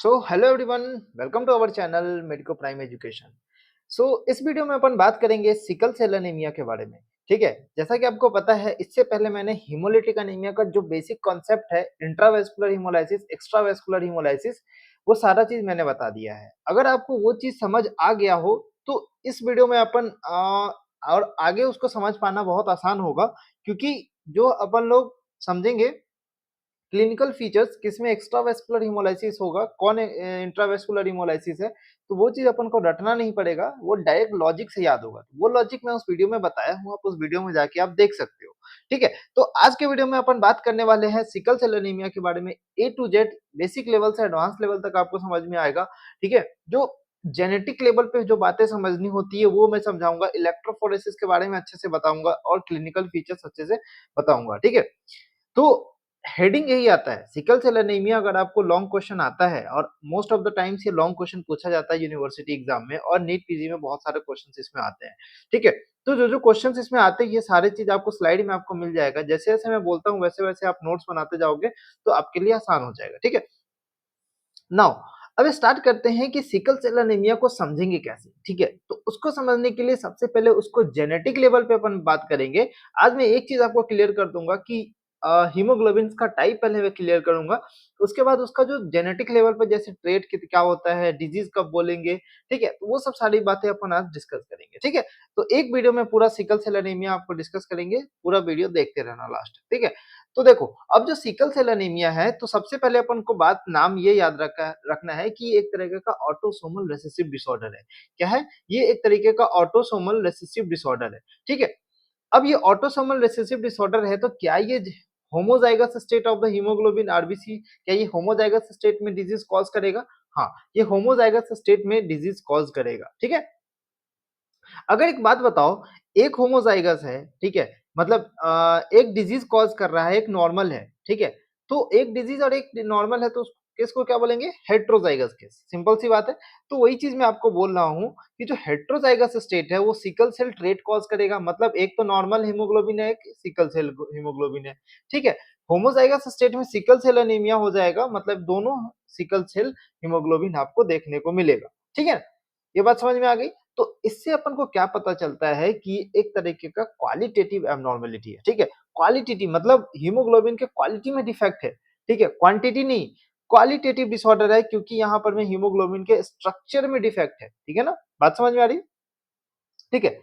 So hello everyone, welcome to our channel Medico Prime education. इस video में अपन बात करेंगे सिकल सेल एनीमिया के बारे में। ठीक है, जैसा कि आपको पता है इससे पहले मैंने हीमोलिटिक एनीमिया का जो बेसिक कॉन्सेप्ट है, इंट्रावेस्कुलर हीमोलाइसिस, एक्स्ट्रावेस्कुलर हीमोलाइसिस, वो सारा चीज मैंने बता दिया है। अगर आपको वो चीज समझ आ गया हो तो इस वीडियो में अपन और आगे उसको समझ पाना बहुत आसान होगा, क्योंकि जो अपन लोग समझेंगे क्लिनिकल फीचर्स किसमें एक्स्ट्रावेस्कुलर हीमोलाइसिस होगा, कौन इंट्रावेस्कुलर हीमोलाइसिस है, तो वो चीज अपन को रटना नहीं पड़ेगा, वो डायरेक्ट लॉजिक से याद होगा। वो लॉजिक मैं उस वीडियो में बताया हूँ, आप उस वीडियो में जाके आप देख सकते हो। ठीक है, तो आज के वीडियो में अपन बात करने वाले हैं सिकल सेल एनीमिया के बारे में। ए टू जेड बेसिक लेवल से एडवांस लेवल तक आपको समझ में आएगा। ठीक है, जो जेनेटिक लेवल पे जो बातें समझनी होती है वो मैं समझाऊंगा, इलेक्ट्रोफोरेसिस के बारे में अच्छे से बताऊंगा और क्लिनिकल फीचर्स अच्छे से बताऊंगा। ठीक है, तो हेडिंग यही आता है सिकल सेल एनीमिया। अगर आपको लॉन्ग क्वेश्चन आता है, और मोस्ट ऑफ द टाइम्स ये लॉन्ग क्वेश्चन पूछा जाता है यूनिवर्सिटी एग्जाम में, और नीट पीजी में बहुत सारे क्वेश्चंस इसमें आते हैं। ठीक है, तो जो जो क्वेश्चंस इसमें आते हैं ये सारे चीज आपको स्लाइड में आपको मिल जाएगा। जैसे जैसे मैं बोलता हूँ वैसे वैसे आप नोट्स बनाते जाओगे तो आपके लिए आसान हो जाएगा। ठीक है, नाउ अब स्टार्ट करते हैं कि सिकल सेल एनीमिया को समझेंगे कैसे। ठीक है, तो उसको समझने के लिए सबसे पहले उसको जेनेटिक लेवल पे अपन बात करेंगे। आज मैं एक चीज आपको क्लियर कर दूंगा कि हीमोग्लोबिन का टाइप पहले मैं क्लियर करूंगा, उसके बाद उसका जो जेनेटिक लेवल पे जैसे ट्रेट क्या होता है, डिजीज कब बोलेंगे। ठीक है, तो वो सब सारी बातें अपन आज डिस्कस करेंगे। ठीक है, तो एक वीडियो में पूरा सिकल सेल एनीमिया आपको डिस्कस करेंगे, पूरा वीडियो देखते रहना लास्ट। ठीक है, तो देखो अब जो सिकल सेल एनीमिया है, तो सबसे पहले अपन को बात नाम ये याद रखना है कि ये एक तरीके का ऑटोसोमल रिसेसिव डिसऑर्डर है। क्या है ये? एक तरीके का ऑटोसोमल रिसेसिव डिसऑर्डर है। ठीक है, अब ये ऑटोसोमल रिसेसिव डिसऑर्डर है, तो क्या ये homozygous state of the haemoglobin RBC, क्या ये होमोजाइगस स्टेट में डिजीज कॉज करेगा? हाँ, ये होमोजाइगस स्टेट में डिजीज कॉज करेगा। ठीक है, अगर एक बात बताओ, एक होमोजाइगस है, ठीक है, मतलब एक डिजीज कॉज कर रहा है, एक नॉर्मल है। ठीक है, तो एक डिजीज और एक नॉर्मल है, तो उस केस को क्या बोलेंगे? Heterozygous case. सिंपल सी बात है। तो वही चीज मैं आपको बोल रहा हूँ कि जो हेट्रोजाइगस स्टेट है वो सिकल सेल ट्रेट कॉज करेगा। मतलब एक तो नॉर्मल हीमोग्लोबिन है, एक सिकल सेल हीमोग्लोबिन है। ठीक है, होमोजाइगस स्टेट में सिकल सेल एनीमिया हो जाएगा, मतलब दोनों सिकल सेल हीमोग्लोबिन आपको देखने को मिलेगा। ठीक है, ये बात समझ में आ गई। तो इससे अपन को क्या पता चलता है कि एक तरीके का क्वालिटेटिव एबनॉर्मेलिटी है। ठीक है, क्वालिटेटिव मतलब हीमोग्लोबिन के क्वालिटी में डिफेक्ट है। ठीक है, क्वांटिटी नहीं, क्वालिटेटिव डिसऑर्डर है, क्योंकि यहाँ पर में हीमोग्लोबिन के स्ट्रक्चर में डिफेक्ट है। ठीक है ना, बात समझ में आ रही? ठीक है,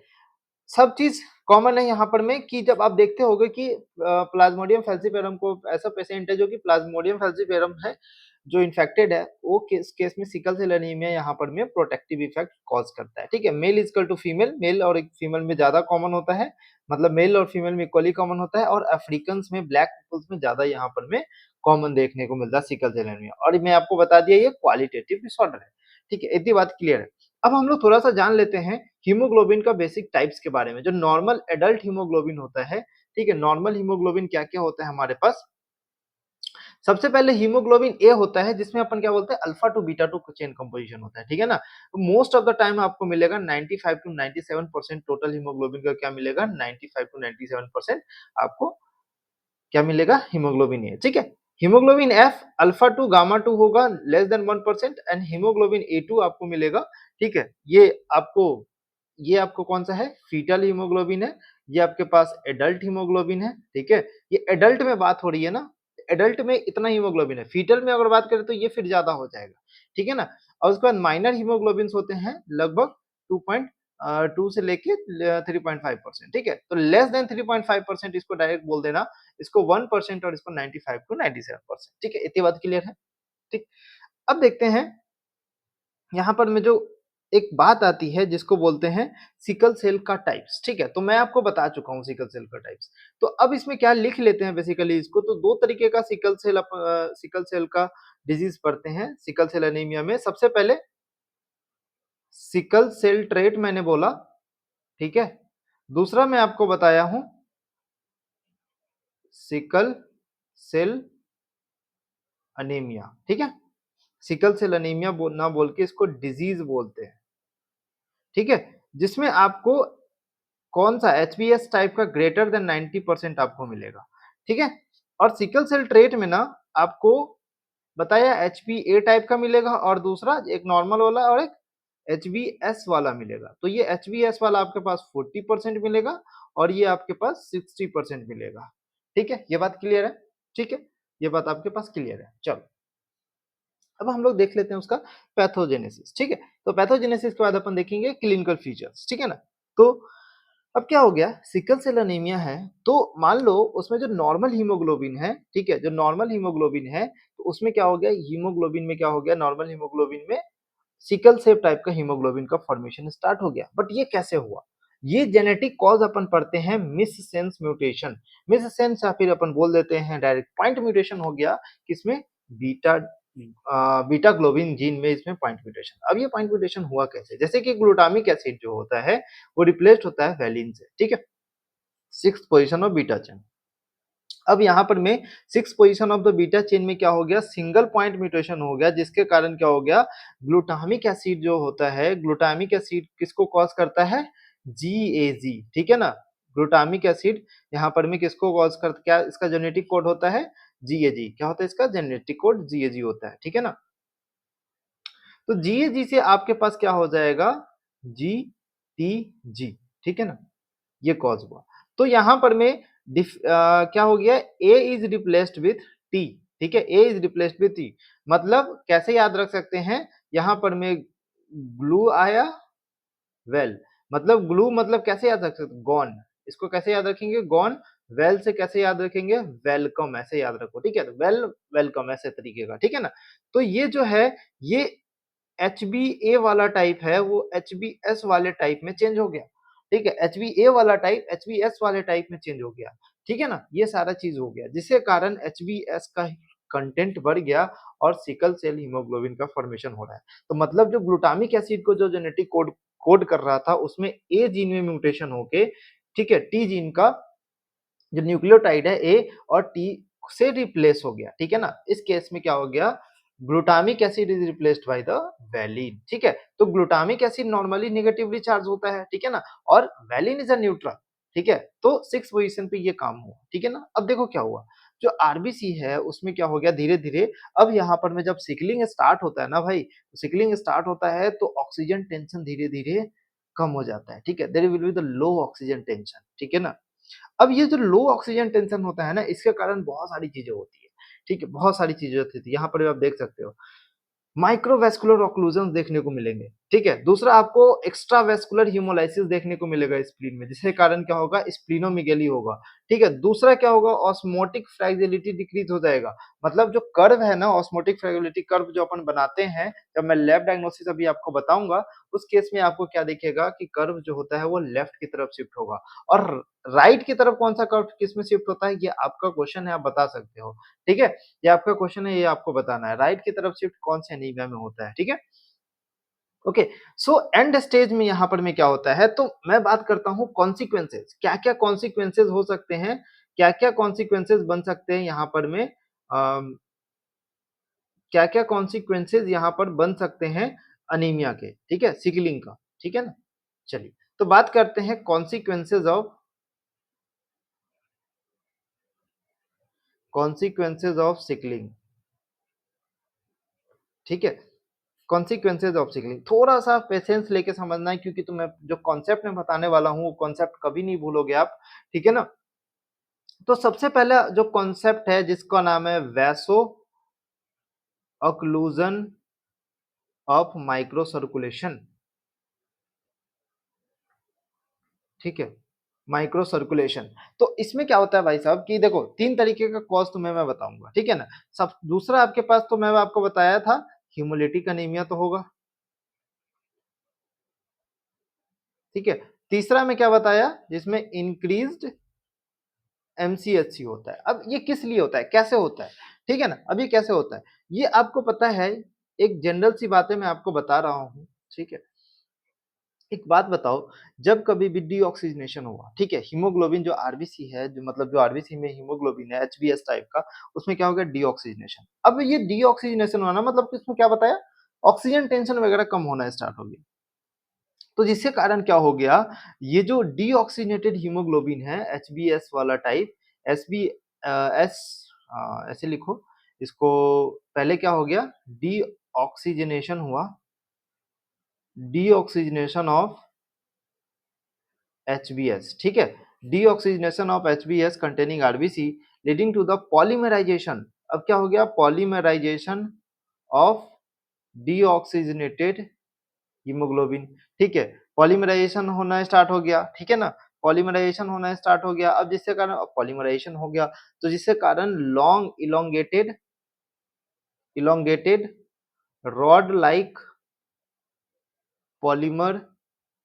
सब चीज कॉमन है यहाँ पर में कि जब आप देखते होगे कि प्लाज्मोडियम फैल्सीफेरम को, ऐसा पेशेंट है जो कि प्लाज्मोडियम फैल्सीफेरम है, जो इन्फेक्टेड है, वो केस में सिकल सेल एनीमिया यहाँ पर में प्रोटेक्टिव इफेक्ट कॉज करता है। ठीक है, male is equal to female, male और फीमेल में ज्यादा कॉमन होता है, मतलब मेल और फीमेल में इक्वली कॉमन होता है, और अफ्रीकन में, ब्लैक पीपल्स में ज्यादा यहाँ पर में कॉमन देखने को मिलता है सिकल सेल एनीमिया। और मैं आपको बता दिया ये क्वालिटेटिव डिसऑर्डर है। ठीक है, इतनी बात क्लियर है। अब हम लोग थोड़ा सा जान लेते हैं हीमोग्लोबिन का बेसिक टाइप्स के बारे में। जो नॉर्मल एडल्ट हीमोग्लोबिन होता है, ठीक है, नॉर्मल हीमोग्लोबिन क्या क्या होता है हमारे पास? सबसे पहले हीमोग्लोबिन ए होता है, जिसमें अपन क्या बोलते हैं, alpha two beta two chain composition होता है। ठीक है ना, मोस्ट ऑफ द टाइम आपको मिलेगा 95 टू 97% टोटल हीमोग्लोबिन का क्या मिलेगा, 95 टू 97% आपको क्या मिलेगा, हीमोग्लोबिन ए। ठीक है, haemoglobin F alpha two gamma two होगा less than 1%, and haemoglobin A two आपको मिलेगा। ठीक है, ये आपको कौन सा है, फीटल हीमोग्लोबिन है। ये आपके पास एडल्ट हीमोग्लोबिन है। ठीक है, ये एडल्ट में बात हो रही है ना, एडल्ट में इतना हीमोग्लोबिन है। फीटल में अगर बात करें तो ये फिर ज्यादा हो जाएगा। ठीक है ना, और उसके बाद माइनर हीमोग्लोबिन होते हैं लगभग 2.2 से लेके 3.5%। ठीक है, तो लेस देन 3.5% इसको डायरेक्ट बोल देना, इसको 1% और इसको 95 टू 97%। ठीक है, इतनी बात क्लियर है। ठीक, अब देखते हैं यहाँ पर में जो एक बात आती है जिसको बोलते हैं सिकल सेल का टाइप्स। ठीक है, तो मैं आपको बता चुका हूँ सिकल सेल का टाइप्स। तो अब इसमें क्या लिख लेते हैं बेसिकली इसको, तो दो तरीके का सिकल सेल का डिजीज पढ़ते हैं सिकल सेल एनीमिया में। सबसे पहले सिकल सेल ट्रेट मैंने बोला, ठीक है। दूसरा मैं आपको बताया हूं सिकल सेल अनीमिया। ठीक है, सिकल सेल अनीमिया ना बोल के इसको डिजीज बोलते हैं। ठीक है, जिसमें आपको कौन सा एचबीएस टाइप का ग्रेटर देन 90% आपको मिलेगा। ठीक है, और सिकल सेल ट्रेट में ना आपको बताया HbA टाइप का मिलेगा और दूसरा एक नॉर्मल वाला और एक HbS वाला मिलेगा। तो ये HbS वाला आपके पास 40% मिलेगा और ये आपके पास 60% मिलेगा। ठीक है? ये बात क्लियर है? ठीक है? ये बात आपके पास क्लियर है। चलो, अब हम लोग देख लेते हैं उसका पैथोजेनेसिस। ठीक है? तो पैथोजेनेसिस के बाद अपन देखेंगे क्लिनिकल फीचर्स। ठीक है ना? तो अब क्या हो गया, सिकल सेल एनीमिया है, तो मान लो उसमें जो नॉर्मल हीमोग्लोबिन है, ठीक है, जो नॉर्मल हीमोग्लोबिन है, तो उसमें क्या हो गया, हीमोग्लोबिन में क्या हो गया, नॉर्मल हीमोग्लोबिन में सिकल सेल टाइप का हीमोग्लोबिन का फॉर्मेशन स्टार्ट हो गया। बट ये कैसे हुआ? ये जेनेटिक कॉज अपन पढ़ते हैं मिससेंस म्यूटेशन। मिससेंस या फिर अपन बोल देते हैं डायरेक्ट पॉइंट म्यूटेशन हो गया, किसमें, बीटा बीटा ग्लोबिन जीन में इसमें पॉइंट म्यूटेशन। अब ये पॉइंट म्यूटेशन हुआ कैसे? जैसे कि ग्लूटामिक एसिड जो होता है वो रिप्लेस्ड होता है वैलिन से, ठीक है, sixth position of beta chain. अब यहाँ पर में six position of the beta chain में क्या हो गया, सिंगल पॉइंट म्यूटेशन हो गया, जिसके कारण क्या हो गया, ग्लूटामिक एसिड जो होता है, ग्लूटामिक एसिड किसको कॉज करता है, GAG, ठीक है ना, ग्लूटामिक एसिड यहाँ पर में किसको कॉज कर, क्या इसका जेनेटिक कोड होता है, GAG, क्या होता है इसका जेनेटिक कोड, GAG होता है, ठीक है ना। तो GAG से आपके पास क्या हो जाएगा, GTG, ठीक है ना, ये कॉज हुआ। तो यहाँ पर में क्या हो गया, A is replaced with T, ठीक है, A is replaced with T, मतलब कैसे याद रख सकते हैं, यहाँ पर में ग्लू आया, वेल, मतलब ग्लू मतलब कैसे याद रख सकते, गॉन, इसको कैसे याद रखेंगे, गॉन, वेल से कैसे याद रखेंगे, वेलकम, ऐसे याद रखो, ठीक है, वेल वेलकम ऐसे तरीके का, ठीक है ना। तो ये जो है, ये HbA वाला टाइप है वो HbS वाले टाइप में चेंज हो गया, ठीक है, HbA वाला टाइप HbS वाले टाइप में चेंज हो गया, ठीक है ना, ये सारा चीज हो गया, जिसके कारण HbS का कंटेंट बढ़ गया और सिकल सेल हीमोग्लोबिन का फॉर्मेशन हो रहा है। तो मतलब जो ग्लूटामिक एसिड को जो जेनेटिक कोड कोड कर रहा था उसमें ए जीन में म्यूटेशन होके, ठीक है, टी जीन का जो न्यूक्लियोटाइड है ए और टी से रिप्लेस हो गया, ठीक है ना। इस केस में क्या हो गया, glutamic acid is replaced by the valine, ठीक है। तो glutamic acid normally negatively charge होता है, ठीक है ना, और वैलिन इज अ न्यूट्रल, ठीक है। तो 6 पोजीशन पे ये काम हुआ, ठीक है ना। अब देखो क्या हुआ, जो आरबीसी है उसमें क्या हो गया, धीरे धीरे अब यहाँ पर में जब सिकलिंग स्टार्ट होता है ना भाई, सिकलिंग स्टार्ट होता है तो ऑक्सीजन टेंशन धीरे धीरे कम हो जाता है, ठीक है, there will be the low oxygen tension, ठीक है ना। अब ये जो लो ऑक्सीजन टेंशन होता है ना, इसके कारण बहुत सारी चीजें होती है, ठीक है, बहुत सारी चीजें होती थी, यहाँ पर भी आप देख सकते हो माइक्रोवेस्कुलर ऑक्लूजन देखने को मिलेंगे, ठीक है। दूसरा आपको एक्स्ट्रा वेस्कुलर हीमोलाइसिस देखने को मिलेगा स्प्लीन में, जिसके कारण क्या होगा, स्प्लीनोमेगेली होगा, ठीक है। दूसरा क्या होगा, ऑस्मोटिक फ्रैजिलिटी डिक्रीज हो जाएगा, मतलब जो कर्व है ना, ऑस्मोटिक फ्रैजिलिटी कर्व जो अपन बनाते हैं, जब मैं लैब डायग्नोसिस अभी आपको बताऊंगा, उस केस में आपको क्या दिखेगा कि कर्व जो होता है वो लेफ्ट की तरफ शिफ्ट होगा, और राइट की तरफ कौन सा कर्व किस में शिफ्ट होता है, ये आपका क्वेश्चन है, आप बता सकते हो, ठीक है। ये आपका क्वेश्चन है, ये आपको बताना है, राइट की तरफ शिफ्ट कौन से एनीमिया में होता है, ठीक है। ओके, सो एंड स्टेज में यहाँ पर में क्या होता है, तो मैं बात करता हूँ कॉन्सिक्वेंसेज, क्या क्या कॉन्सिक्वेंसेज हो सकते हैं, क्या क्या कॉन्सिक्वेंसेज बन सकते हैं यहाँ पर में, क्या क्या कॉन्सिक्वेंसेज यहाँ पर बन सकते हैं अनीमिया के, ठीक है, सिकलिंग का, ठीक है ना। चलिए, तो बात करते हैं कॉन्सिक्वेंसेज ऑफ सिकलिंग, ठीक है, कॉन्सिक्वेंसेज ऑफ सिकलिंग, थोड़ा सा पेशेंस लेके समझना है, क्योंकि तुम्हें जो कॉन्सेप्ट मैं बताने वाला हूँ वो कॉन्सेप्ट कभी नहीं भूलोगे आप, ठीक है ना। तो सबसे पहला जो कॉन्सेप्ट है जिसका नाम है vaso occlusion of micro circulation, ठीक है, माइक्रो सर्कुलेशन। तो इसमें क्या होता है भाई साहब कि देखो तीन तरीके का कॉज तुम्हें मैं बताऊंगा, ठीक है ना। सब दूसरा आपके पास तो मैं आपको बताया था हीमोलिटिक अनीमिया तो होगा, ठीक है। तीसरा में क्या बताया, जिसमें इंक्रीज्ड एमसीएचसी होता है। अब ये किस लिए होता है, कैसे होता है, ठीक है ना। अब ये कैसे होता है, ये आपको पता है, एक जनरल सी बातें मैं आपको बता रहा हूँ, ठीक है। एक बात बताओ, जब कभी भी डीऑक्सीजनेशन हुआ, ठीक है, हीमोग्लोबिन जो आरबीसी है, जो मतलब जो आरबीसी में हीमोग्लोबिन है एचबीएस टाइप का, उसमें क्या हो गया, डीऑक्सीजनेशन। अब ये डीऑक्सीजनेशन होना मतलब कि इसमें क्या बताया, ऑक्सीजन टेंशन वगैरह कम होना स्टार्ट हो गया। तो जिसके कारण क्या हो गया, ये जो डीऑक्सीजनेटेड हीमोग्लोबिन है एचबीएस वाला टाइप, एसबी एस ऐसे लिखो, इसको पहले क्या हो गया, डीऑक्सीजनेशन हुआ, डीऑक्सीजनेशन ऑफ HBS, ठीक है, deoxygenation of HBS containing RBC leading to the polymerisation. अब क्या हो गया, पॉलीमराइजेशन ऑफ डीऑक्सीजनेटेड हीमोग्लोबिन, ठीक है, पॉलीमराइजेशन होना स्टार्ट हो गया, ठीक है ना, पॉलीमराइजेशन होना स्टार्ट हो गया। अब जिसके कारण पॉलीमराइजेशन हो गया तो जिसके कारण long elongated rod like polymer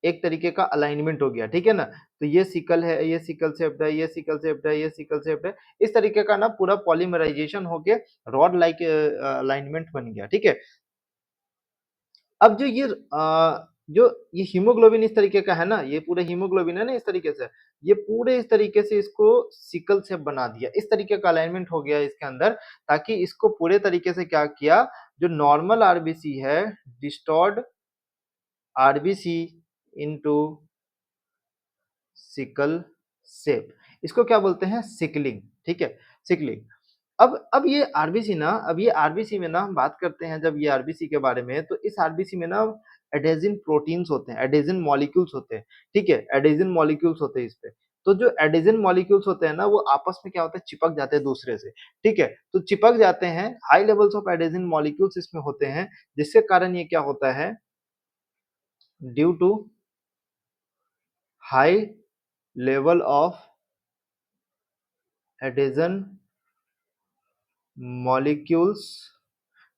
एक तरीके का अलाइनमेंट हो गया, ठीक है ना, तो ये सिकल है, ये सिकल शेप्ड है, ये सिकल शेप्ड है, ये सिकल शेप्ड है, इस तरीके का ना पूरा पॉलीमराइजेशन होके रॉड लाइक अलाइनमेंट बन गया, ठीक है। अब जो ये हीमोग्लोबिन इस तरीके का है ना, ये पूरे हीमोग्लोबिन है ना इस तरीके से, ये पूरे इस तरीके से इसको सिकल शेप बना दिया, इस तरीके का अलाइनमेंट हो गया इसके अंदर, ताकि इसको पूरे तरीके से क्या किया, जो नॉर्मल आरबीसी है, डिस्टॉर्ड आरबीसी इनटू सिकल शेप, इसको क्या बोलते हैं, सिकलिंग, ठीक है, सिकलिंग। अब ये आरबीसी ना, अब ये आरबीसी में ना हम बात करते हैं जब ये आरबीसी के बारे में, तो इस आरबीसी में ना एडेजिन प्रोटीन्स होते हैं, एडेजिन मॉलिक्यूल्स होते हैं, ठीक है, एडेजिन मॉलिक्यूल्स होते हैं इस पे। तो जो एडेजिन मॉलिक्यूल्स होते हैं ना, वो आपस में क्या होता है, चिपक जाते हैं दूसरे से, ठीक है, तो चिपक जाते हैं, high levels of adhesion molecules इसमें होते हैं, जिसके कारण ये क्या होता है, due to high level of adhesion molecules,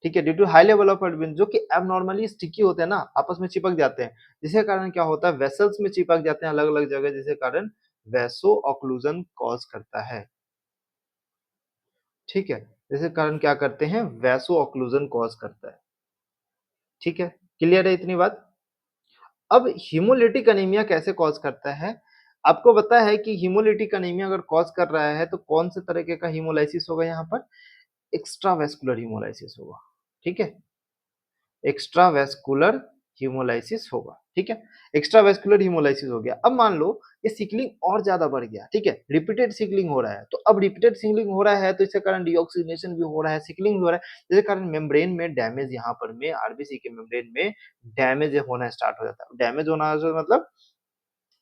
ठीक है, due to high level of admin, जो कि एबनॉर्मली स्टिकी होते हैं ना, आपस में चिपक जाते हैं, जिसके कारण क्या होता है, वेसल्स में चिपक जाते हैं अलग अलग जगह, जिसके कारण वैसो ऑक्लूजन कॉज करता है, ठीक है, जिसके कारण क्या करते हैं, वैसो ऑक्लूजन कॉज करता है, ठीक है, क्लियर है इतनी बात। अब हीमोलिटिक अनीमिया कैसे कॉज करता है, आपको पता है कि हीमोलिटिक अनीमिया अगर कॉज कर रहा है तो कौन से तरीके का हीमोलाइसिस होगा, यहाँ पर एक्स्ट्रावेस्कुलर हीमोलाइसिस होगा, ठीक है, एक्स्ट्रावेस्कुलर हीमोलाइसिस होगा, ठीक है, एक्स्ट्रावेस्कुलर हीमोलाइसिस हो गया। अब मान लो ये सिकलिंग और ज्यादा बढ़ गया, ठीक है, रिपीटेड सिकलिंग हो रहा है, तो अब रिपीटेड सिकलिंग हो रहा है तो इसके कारण डीऑक्सीजनेशन भी हो रहा है, सिकलिंग भी हो रहा है, जिसके कारण मेम्ब्रेन में डैमेज, यहाँ पर में आरबीसी के मेम्ब्रेन में डैमेज होना स्टार्ट हो जाता है, डैमेज होना मतलब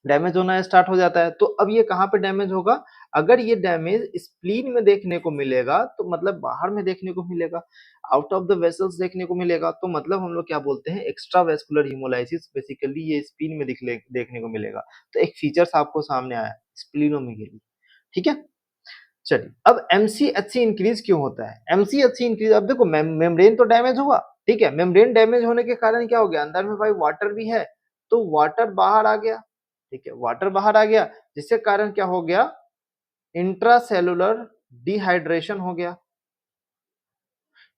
डैमेज होना स्टार्ट हो जाता है। तो अब ये कहाँ पे डैमेज होगा, अगर ये डैमेज स्प्लीन में देखने को मिलेगा तो मतलब बाहर में देखने को मिलेगा, आउट ऑफ द वेसल्स देखने को मिलेगा, तो मतलब हम लोग क्या बोलते हैं, एक्स्ट्रा वेस्कुलर हीमोलाइसिस, बेसिकली ये स्प्लीन में देखने को मिलेगा। तो एक फीचर्स आपको सामने आया स्प्लीनोमेगेली, ठीक है। चलिए, अब एमसीएचसी इंक्रीज क्यों होता है, एमसीएचसी इंक्रीज, अब देखो मेम्ब्रेन तो डैमेज हुआ, ठीक है, मेम्ब्रेन डैमेज होने के कारण क्या हो गया, अंदर में भाई वाटर भी है, तो वाटर बाहर आ गया, ठीक है, वाटर बाहर आ गया, जिसके कारण क्या हो गया, इंट्रासेलुलर डिहाइड्रेशन हो गया,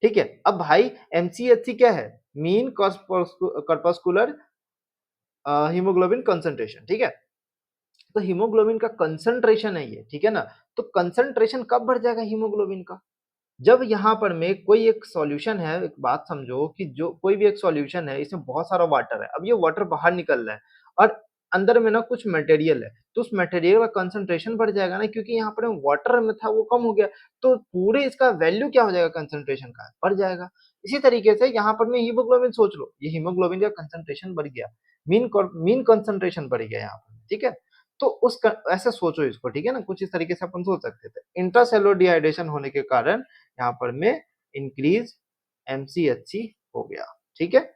ठीक है। अब भाई एमसीएचसी क्या है, मीन कॉर्पस्कुलर हीमोग्लोबिन कंसंट्रेशन, ठीक है, तो हीमोग्लोबिन का कंसंट्रेशन है ये, ठीक है ना, तो कंसंट्रेशन कब बढ़ जाएगा हीमोग्लोबिन का, जब यहाँ पर में कोई एक सॉल्यूशन है, एक बात समझो कि जो कोई भी एक सॉल्यूशन है, इसमें बहुत सारा वाटर है, अब ये वाटर बाहर निकल रहा है और अंदर में ना कुछ मटेरियल है, तो उस मटेरियल का कंसंट्रेशन बढ़ जाएगा ना, क्योंकि यहाँ पर वाटर में था वो कम हो गया, तो पूरे इसका वैल्यू क्या हो जाएगा, कंसंट्रेशन का बढ़ जाएगा। इसी तरीके से यहाँ पर में हीमोग्लोबिन सोच लो, ये हीमोग्लोबिन का कंसंट्रेशन बढ़ गया, मीन कंसंट्रेशन बढ़ गया यहाँ पर, ठीक है, तो ऐसे सोचो इसको, ठीक है ना, कुछ इस तरीके से अपन सोच सकते थे, इंट्रासेलुलर डिहाइड्रेशन होने के कारण यहाँ पर में इंक्रीज एमसीएचसी हो गया, ठीक है।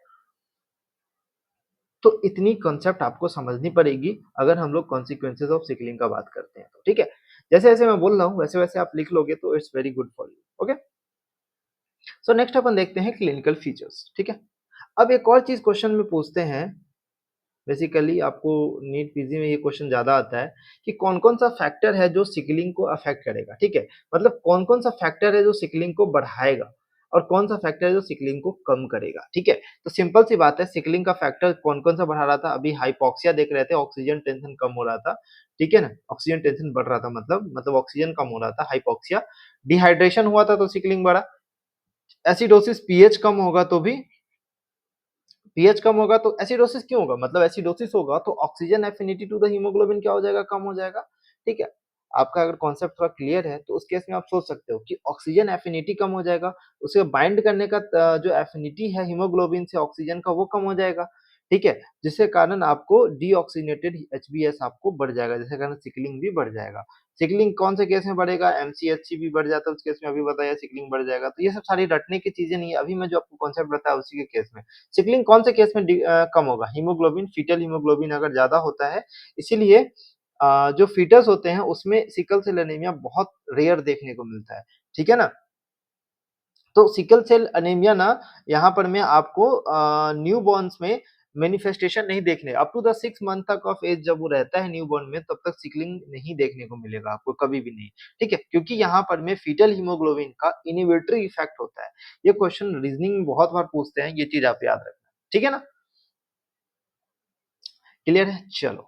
तो इतनी कॉन्सेप्ट आपको समझनी पड़ेगी अगर हम लोग कॉन्सिक्वेंसेज ऑफ सिकलिंग का बात करते हैं तो, ठीक है, जैसे जैसे मैं बोल रहा हूँ वैसे वैसे आप लिख लोगे तो it's very good for you, okay. So next अपन देखते हैं क्लिनिकल फीचर्स, ठीक है। अब एक और चीज क्वेश्चन में पूछते हैं, बेसिकली आपको नीट पीजी में ये क्वेश्चन ज्यादा आता है कि कौन कौन सा फैक्टर है जो सिकलिंग को अफेक्ट करेगा, ठीक है, मतलब कौन कौन सा फैक्टर है जो सिकलिंग को बढ़ाएगा और कौन सा फैक्टर है जो सिकलिंग को कम करेगा, ठीक है। तो सिंपल सी बात है, सिकलिंग का फैक्टर कौन कौन सा बढ़ा रहा था, अभी हाइपोक्सिया देख रहे थे, ऑक्सीजन टेंशन कम हो रहा था, ठीक है ना, ऑक्सीजन टेंशन बढ़ रहा था, मतलब ऑक्सीजन कम हो रहा था, हाइपोक्सिया, डिहाइड्रेशन हुआ था तो सिकलिंग बढ़ा, एसिडोसिस पीएच कम होगा तो भी, पीएच कम होगा तो एसिडोसिस क्यों होगा, मतलब एसिडोसिस होगा तो oxygen affinity to the haemoglobin क्या हो जाएगा, कम हो जाएगा, ठीक है। आपका अगर कॉन्सेप्ट थोड़ा क्लियर है, तो उस केस में आप सोच सकते हो कि ऑक्सीजन एफिनिटी कम हो जाएगा, उसे बाइंड करने का जो एफिनिटी है हीमोग्लोबिन से ऑक्सीजन का वो कम हो जाएगा, ठीक है? जिसके कारण आपको डीऑक्सीजनेटेड एचबीएस आपको बढ़ जाएगा, जिसके कारण सिकलिंग भी बढ़ जाएगा। सिकलिंग कौन से केस में बढ़ेगा? एमसीएचसी भी बढ़ जाता है उस केस में, अभी बताया सिकलिंग बढ़ जाएगा। तो ये सब सारी रटने की चीज़ें नहीं है, अभी मैं जो आपको कॉन्सेप्ट बताया उसी के केस में। सिकलिंग कौन से केस में कम होगा? हीमोग्लोबिन, फीटल हीमोग्लोबिन अगर ज़्यादा होता है, इसीलिए जो फीटस होते हैं उसमें सिकल सेल एनीमिया बहुत रेयर देखने को मिलता है, ठीक है ना? तो सिकल सेल एनीमिया ना यहाँ पर मैं आपको न्यूबॉर्न्स में मैनिफेस्टेशन नहीं देखने, अप टू द 6 मंथ तक ऑफ एज जब वो रहता है न्यूबॉर्न में, तब तक सिकलिंग नहीं देखने को मिलेगा आपको, कभी भी नहीं, ठीक है? क्योंकि यहाँ पर में फीटल हीमोग्लोबिन का इन्हिबिटरी इफेक्ट होता है। ये क्वेश्चन रीजनिंग में बहुत बार पूछते हैं, ये चीज़ आप याद रखना, ठीक है ना? क्लियर है? चलो,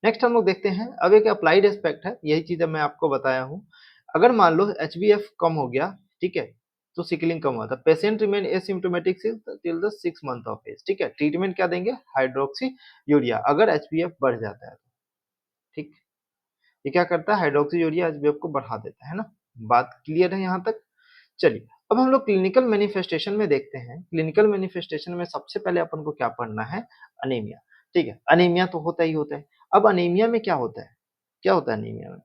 नेक्स्ट हम लोग देखते हैं, अब एक अप्लाइड एस्पेक्ट है, यही चीज़ अब मैं आपको बताया हूँ। अगर मान लो एचबीएफ कम हो गया, ठीक है? तो सिकलिंग कम हुआ था। Patient remain asymptomatic till the 6 month of age, ठीक है? ट्रीटमेंट क्या देंगे? हाइड्रोक्सी यूरिया, अगर एचबीएफ बढ़ जाता है तो, ठीक? ये क्या करता है? हाइड्रोक्सी यूरिया एचबीएफ को बढ़ा देता है ना? बात क्लियर है यहाँ तक? चलिए, अब हम लोग क्लिनिकल मैनिफेस्टेशन में देखते हैं। क्लिनिकल मैनिफेस्टेशन में सबसे पहले अपन को क्या पढ़ना है? अनीमिया, ठीक है? अनीमिया तो होता ही होता है। अब अनीमिया में क्या होता है? क्या होता है अनीमिया में?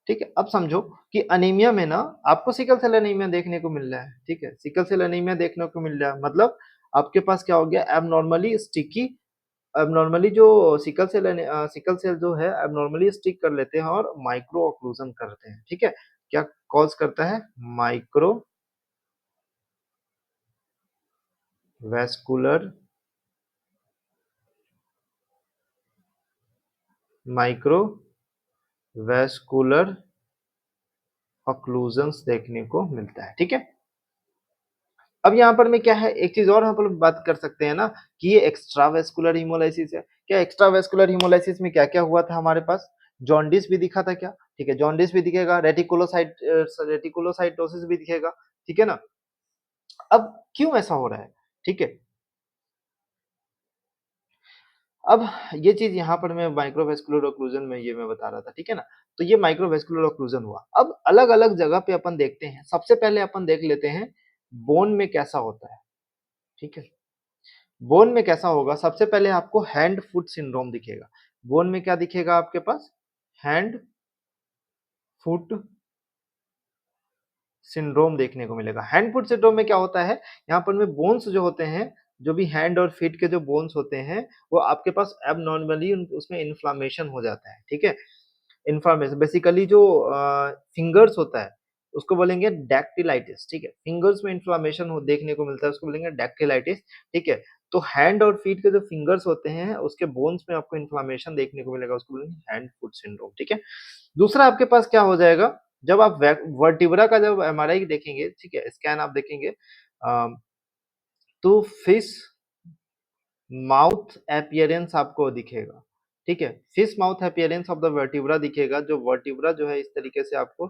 ठीक है, अब समझो कि अनीमिया में ना आपको सिकल सेल अनीमिया देखने को मिल रहा है, ठीक है? सिकल सेल अनीमिया देखने को मिल रहा है, मतलब आपके पास क्या हो गया? एबनॉर्मली स्टिकी, एबनॉर्मली जो सिकल सेल जो है एबनॉर्मली स्टिक कर लेते हैं और माइक्रो ऑक्लूजन करते हैं, ठीक है? क्या कॉज करता है? माइक्रो वैस्कुलर, माइक्रो वैस्कुलर ऑक्लूजन्स देखने को मिलता है, ठीक है? अब यहाँ पर में क्या है, एक चीज और हम लोग बात कर सकते हैं ना कि ये एक्स्ट्रावेस्कुलर हीमोलाइसिस है। क्या एक्स्ट्रावेस्कुलर हीमोलाइसिस में क्या क्या हुआ था हमारे पास? जॉन्डिस भी दिखा था क्या? ठीक है, जॉन्डिस भी दिखेगा, रेटिकुलोसाइटोसिस भी दिखेगा, ठीक है ना? अब क्यों ऐसा हो रहा है? ठीक है, अब ये चीज यहाँ पर मैं माइक्रोवेस्कुलर ओक्लूजन में ये मैं बता रहा था, ठीक है ना? तो ये माइक्रोवेस्कुलर ओक्लूजन हुआ। अब अलग अलग जगह पे अपन देखते हैं, सबसे पहले अपन देख लेते हैं बोन में कैसा होता है, ठीक है? बोन में कैसा होगा? सबसे पहले आपको हैंड फुट सिंड्रोम दिखेगा। बोन में क्या दिखेगा आपके पास? हैंड फुट सिंड्रोम देखने को मिलेगा। हैंड फुट सिंड्रोम में क्या होता है? यहाँ पर में बोन्स जो होते हैं, जो भी हैंड और फीट के जो बोन्स होते हैं, वो आपके पास एबनॉर्मली उसमें इन्फ्लेमेशन हो जाता है, ठीक है? इन्फ्लेमेशन बेसिकली जो फिंगर्स होता है, उसको बोलेंगे डैक्टिलाइटिस, ठीक है? फिंगर्स में इन्फ्लेमेशन हो देखने को मिलता है, उसको बोलेंगे डैक्टिलाइटिस, ठीक है? तो हैंड और फीट के जो फिंगर्स होते हैं, उसके बोन्स में आपको इन्फ्लेमेशन देखने को मिलेगा, उसको बोलेंगे हैंड फुट सिंड्रोम, ठीक है? दूसरा आपके पास क्या हो जाएगा? जब आप वर्टिब्रा का जब एमआरआई देखेंगे, ठीक है? स्कैन आप देखेंगे तो फिश माउथ अपीयरेंस आपको दिखेगा, ठीक है? Fish mouth appearance of the vertebra दिखेगा, जो वर्टिब्रा जो है इस तरीके से आपको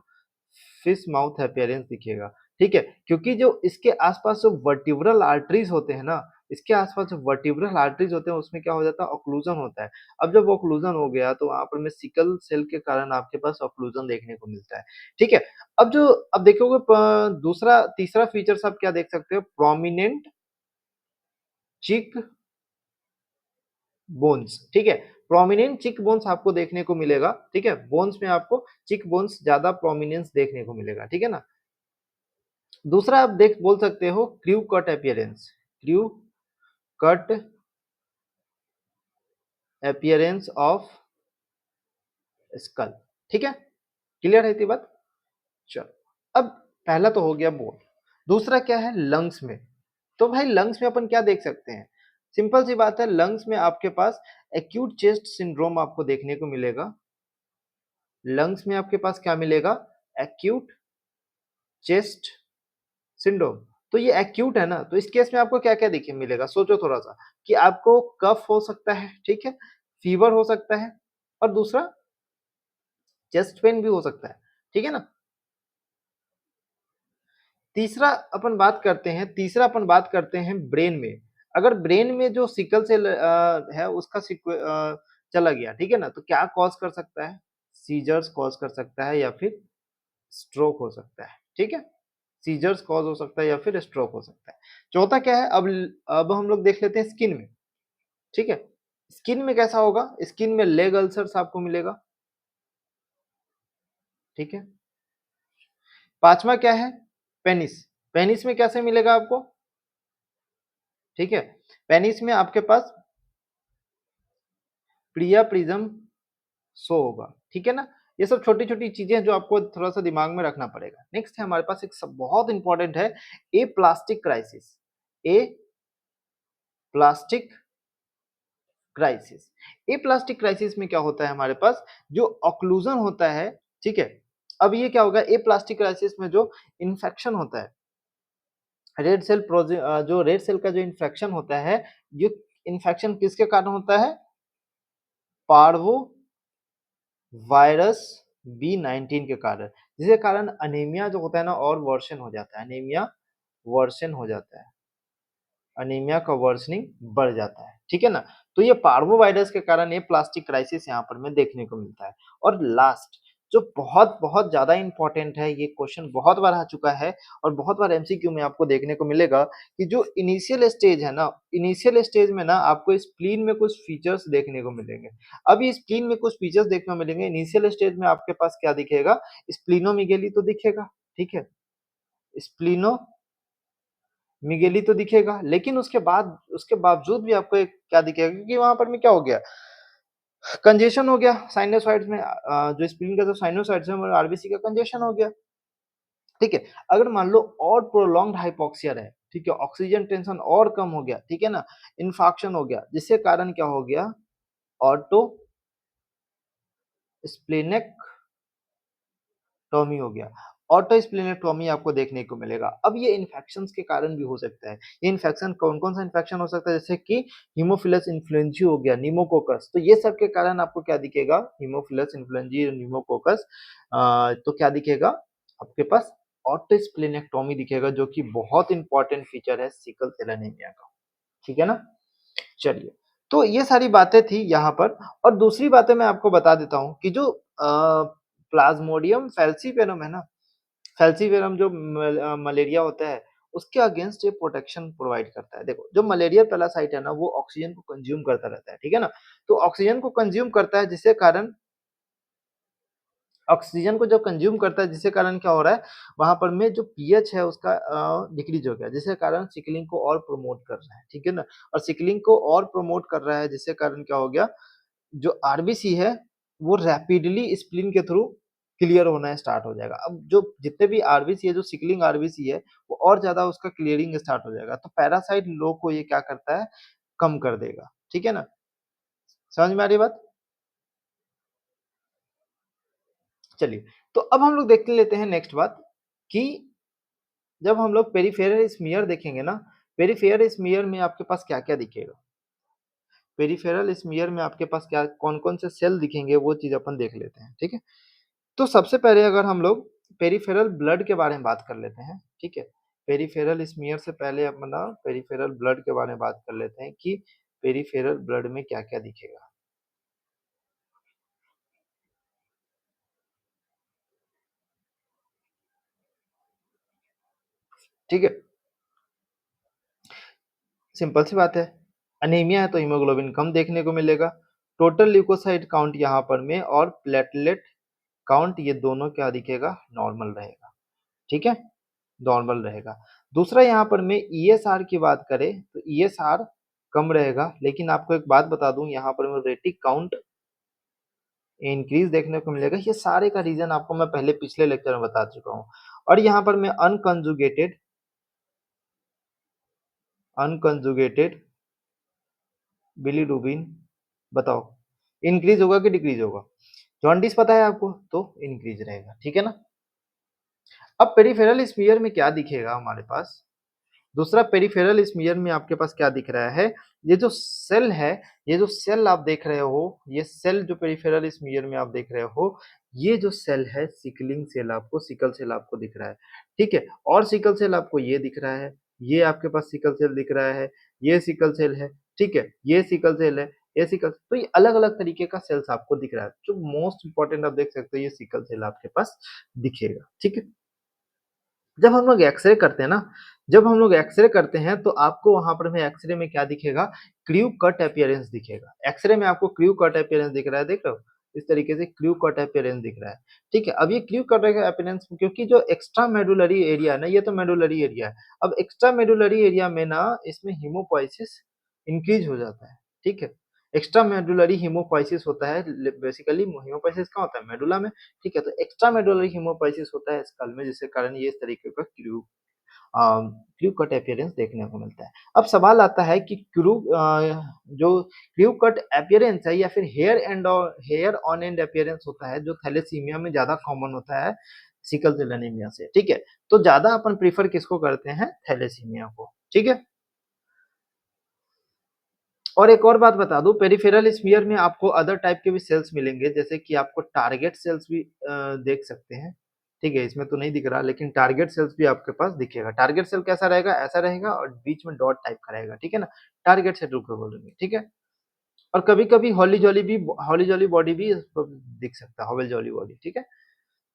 फिश माउथ अपीयरेंस दिखेगा, ठीक है? क्योंकि जो इसके आसपास जो वर्टिब्रल आर्टरीज होते हैं ना, इसके आसपास जो वर्टिब्रल आर्टरीज होते हैं उसमें क्या हो जाता है? ऑक्लूजन होता है। अब जब ऑक्लूजन हो गया तो वहाँ पर में सिकल सेल के कारण आपके पास ऑक्लूजन देखने को मिलता है, ठीक है? अब देखोगे दूसरा तीसरा फीचर्स आप क्या देख सकते हो? प्रोमिनेंट चिक बोन्स, ठीक है? प्रोमिनेंट चिक बोन्स आपको देखने को मिलेगा, ठीक है? बोन्स में आपको चिक बोन्स ज़्यादा प्रोमिनेंस देखने को मिलेगा, ठीक है ना? दूसरा आप देख बोल सकते हो crew cut appearance, crew cut appearance of skull, ठीक है? क्लियर है इतनी बात? चलो, अब पहला तो हो गया बोन, दूसरा क्या है? लंग्स में। तो भाई लंग्स में अपन क्या देख सकते हैं? सिंपल सी बात है, लंग्स में आपके पास एक्यूट चेस्ट सिंड्रोम आपको देखने को मिलेगा। लंग्स में आपके पास क्या मिलेगा? Acute chest syndrome. तो ये एक्यूट है ना, तो इस केस में आपको क्या-क्या देखिए मिलेगा? सोचो थोड़ा-सा कि आपको कफ हो सकता है, ठीक है? फीवर हो सकता है और दूसरा चेस्ट पेन भी हो सकता है, ठीक है ना? तीसरा अपन बात करते हैं ब्रेन में। अगर ब्रेन में जो सिकल सेल है उसका चला गया, ठीक है ना? तो क्या कॉज़ कर सकता है? सीजर्स कॉज कर सकता है या फिर स्ट्रोक हो सकता है, ठीक है। सीजर्स कॉज हो सकता है या फिर स्ट्रोक हो सकता है। चौथा क्या है, अब हम लोग देख लेते हैं स्किन में, ठीक है। स्किन में कैसा होगा, स्किन में लेग अल्सर्स आपको मिलेगा, ठीक है। पांचवा क्या है, पेनिस। पेनिस में कैसे मिलेगा आपको, ठीक है। पेनिस में आपके पास प्रिया प्रिज्म शो होगा, ठीक है ना। ये सब छोटी छोटी चीजें जो आपको थोड़ा सा दिमाग में रखना पड़ेगा। नेक्स्ट है हमारे पास एक सब बहुत इंपॉर्टेंट है, ए प्लास्टिक क्राइसिस। ए प्लास्टिक क्राइसिस। ए प्लास्टिक क्राइसिस में क्या होता है हमारे पास, जो ऑक्लूजन होता है, ठीक है। अब ये क्या होगा, ए प्लास्टिक क्राइसिस में जो इन्फेक्शन होता है, रेड सेल जो रेड सेल का जो इन्फेक्शन होता है, ये इन्फेक्शन किसके कारण होता है, पार्वो वायरस B19 के कारण, जिसके कारण अनीमिया जो होता है ना और वर्षन हो जाता है, अनीमिया वर्षन हो जाता है, अनीमिया का वर्सनिंग बढ़ जाता है, ठीक है ना। तो ये पार्वो वायरस के कारण ये प्लास्टिक क्राइसिस यहाँ पर में देखने को मिलता है। और लास्ट जो बहुत बहुत ज्यादा इंपॉर्टेंट है, ये क्वेश्चन बहुत बार आ चुका है और बहुत बार एमसीक्यू में आपको देखने को मिलेगा कि जो इनिशियल स्टेज है ना, इनिशियल स्टेज में ना आपको स्प्लीन में कुछ फीचर्स देखने को मिलेंगे। अब ये स्प्लीन में कुछ फीचर्स देखने को मिलेंगे, इनिशियल स्टेज में आपके पास क्या दिखेगा, स्प्लीनोमेगेली तो दिखेगा, ठीक है, स्प्लीनो मिगेली तो दिखेगा, लेकिन उसके बावजूद भी आपको एक क्या दिखेगा, क्योंकि वहां पर में क्या हो गया, कंजेशन हो गया साइनोसाइड्स में, जो स्प्लीन का जो साइनोसाइड्स है वो आरबीसी का कंजेशन हो गया, ठीक है। अगर मान लो और प्रोलॉन्ग्ड हाइपोक्सिया है, ठीक है, ऑक्सीजन टेंशन और कम हो गया, ठीक है ना, इन्फाक्शन हो गया, जिसके कारण क्या हो गया, ऑटो स्प्लेनेक टॉमी हो गया, ऑटो स्प्लेनेक्टोमी आपको देखने को मिलेगा। अब ये इन्फेक्शंस के कारण भी हो सकता है। ये इन्फेक्शन कौन-कौन सा इन्फेक्शन हो सकता है, जैसे कि हीमोफिलस इन्फ्लुएंजी हो गया, निमोकोकस, तो ये सब के कारण आपको क्या दिखेगा, हीमोफिलस इन्फ्लुएंजी और निमोकोकस, तो क्या दिखेगा आपके पास, ऑटो स्प्लेनेक्टोमी दिखेगा, जो कि बहुत इंपॉर्टेंट फीचर है सिकल सेल एनीमिया का, ठीक है ना। चलिए, तो ये सारी बातें थी यहाँ पर। और दूसरी बातें मैं आपको बता देता हूँ कि जो प्लाज्मोडियम फैल्सीफेरम है ना, फैल्सीफेरम जो मलेरिया होता है, उसके अगेंस्ट ये प्रोटेक्शन प्रोवाइड करता है। देखो, जो मलेरिया पैरासाइट है ना, वो ऑक्सीजन को कंज्यूम करता रहता है, ठीक है ना। तो ऑक्सीजन को कंज्यूम करता है, जिसके कारण ऑक्सीजन को जब कंज्यूम करता है, जिसके कारण क्या हो रहा है, वहां पर में जो पीएच है उसका डिक्रीज हो गया, जिसके कारण सिकलिंग को और प्रमोट कर रहा है, ठीक है ना। और सिकलिंग को और प्रमोट कर रहा है, जिसके कारण क्या हो गया, जो आरबीसी है वो रैपिडली स्प्लीन के थ्रू क्लियर होना स्टार्ट हो जाएगा। अब जो जितने भी आरबीसी है, जो सिकलिंग आरबीसी है, वो और ज्यादा उसका क्लियरिंग स्टार्ट हो जाएगा, तो पैरासाइट लो को ये क्या करता है, कम कर देगा, ठीक है ना। समझ में आ रही बात। चलिए, तो अब हम लोग देख लेते हैं नेक्स्ट बात, कि जब हम लोग पेरिफेरल स्मीयर देखेंगे ना, पेरिफेरल स्मीयर में आपके पास क्या क्या दिखेगा, पेरिफेरल स्मीयर में आपके पास क्या कौन कौन से सेल दिखेंगे, वो चीज अपन देख लेते हैं, ठीक है। तो सबसे पहले अगर हम लोग पेरिफेरल ब्लड के बारे में बात कर लेते हैं, ठीक है। पेरिफेरल स्मीयर से पहले अपना पेरिफेरल ब्लड के बारे में बात कर लेते हैं कि पेरिफेरल ब्लड में क्या क्या दिखेगा, ठीक है। सिंपल सी बात है, अनीमिया है तो हीमोग्लोबिन कम देखने को मिलेगा, टोटल ल्यूकोसाइट काउंट यहाँ पर में और प्लेटलेट काउंट, ये दोनों क्या दिखेगा, नॉर्मल रहेगा, ठीक है, नॉर्मल रहेगा। दूसरा यहाँ पर मैं ईएसआर की बात करें तो ईएसआर कम रहेगा, लेकिन आपको एक बात बता दूं, यहाँ पर मैं रेटिक काउंट इंक्रीज देखने को मिलेगा। ये सारे का रीजन आपको मैं पहले पिछले लेक्चर में बता चुका हूँ। और यहाँ पर मैं अनकंजुगेटेड अनकंजुगेटेड बिलीरुबिन, बताओ इंक्रीज होगा कि डिक्रीज होगा, जॉन्डिस पता है आपको, तो इंक्रीज रहेगा, ठीक है ना। अब पेरिफेरल स्फीयर में क्या दिखेगा हमारे पास, दूसरा पेरिफेरल स्मीयर में आपके पास क्या दिख रहा है, ये जो सेल है, ये जो सेल आप देख रहे हो, ये सेल जो पेरिफेरल स्मीयर में आप देख रहे हो, ये जो सेल है सिकलिंग सेल, आपको सिकल सेल आपको दिख रहा है, ठीक है। और सिकल सेल आपको ये दिख रहा है, ये आपके पास सिकल सेल दिख रहा है, ये सिकल सेल है, ठीक है, ये सिकल सेल है, ये सिकल, तो ये अलग-अलग तरीके का सेल्स आपको दिख रहा है। जो मोस्ट इम्पोर्टेंट आप देख सकते हो ये सिकल सेल आपके पास दिखेगा, ठीक है? जब हम लोग एक्स-रे करते हैं ना, जब हम लोग एक्स-रे करते हैं तो आपको वहाँ पर में एक्स-रे में क्या दिखेगा? क्रीव कट अपीयरेंस दिखेगा। एक्स-रे में आपको क्रीव कट अपीयरेंस दिख रहा है, देख रहे हो? इस तरीके से क्रीव कट अपीयरेंस दिख रहा है, ठीक है? अब ये क्रीव कट अपीयरेंस क्योंकि जो एक्स्ट्रा मेडुलरी एरिया है ना, ये तो मेडुलरी एरिया है। अब एक्स्ट्रा मेडुलरी एरिया में ना इसमें हेमोपोieसिस इंक्रीज़ हो जाता है, ठीक है? एक्स्ट्रा मेडुलरी हेमोपोieसिस होता है बेसिकली हेमोपोieसिस कहाँ होता है? मेडुला में, ठीक है? तो एक्स्ट्रा मेडुलरी हेमोपोieसिस होता है स्कल में जिसके कारण ये इस तरीके का अ, क्रू कट अपीयरेंस देखने को मिलता है। अब सवाल आता है कि जो क्रू कट अपीयरेंस है या फिर हेयर ऑन एंड अपीयरेंस होता है जो थैलेसीमिया में ज़्यादा कॉमन होता है सिकल सेल एनीमिया से, ठीक है? तो ज़्यादा अपन प्रेफ़र किसको करते हैं? थैलेसीमिया को, ठीक है? और एक और बात बता दूँ पेरिफेरल स्फीयर में आपको अदर टाइप के भी सेल्स मिलेंगे जैसे कि आपको टारगेट सेल्स भी देख सकते हैं। ठीक है, इसमें तो नहीं दिख रहा लेकिन टारगेट सेल्स भी आपके पास दिखेगा। टारगेट सेल कैसा रहेगा? ऐसा रहेगा और बीच में डॉट टाइप का रहेगा, ठीक है ना? टारगेट सेल को बोलेंगे, ठीक है? और कभी-कभी हॉली जॉली बॉडी भी इसको दिख सकता है, हॉवेल जॉली बॉडी, ठीक है?